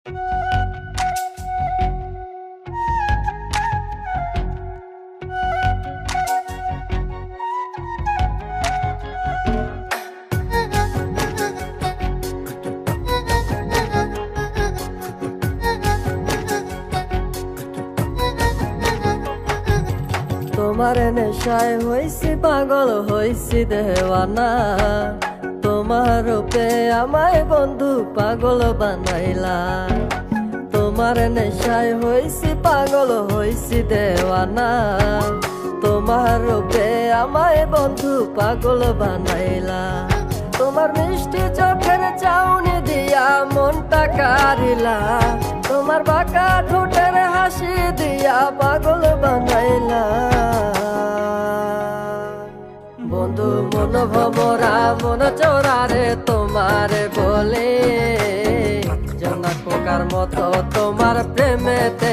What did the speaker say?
তোমার নেশায় হইছি পাগল হইছি দেওয়ানা, তোমার রূপে আমায় বন্ধু পাগল বানাইলা। তোমার নেশায় হইছি পাগল হইছি দেওয়ানা, তোমার রূপে আমায় বন্ধু পাগল বানাইলা। তোমার মিষ্টি চোখের চাউনি দিয়া মনটা কারিলা, তোমার বাঁকা ঠোঁটের হাসি দিয়া পাগল বানাইলা। বন্ধু মন ভমরা মন চোরারে তোমারে বলে, জনা কোকার মতো তোমার প্রেমেতে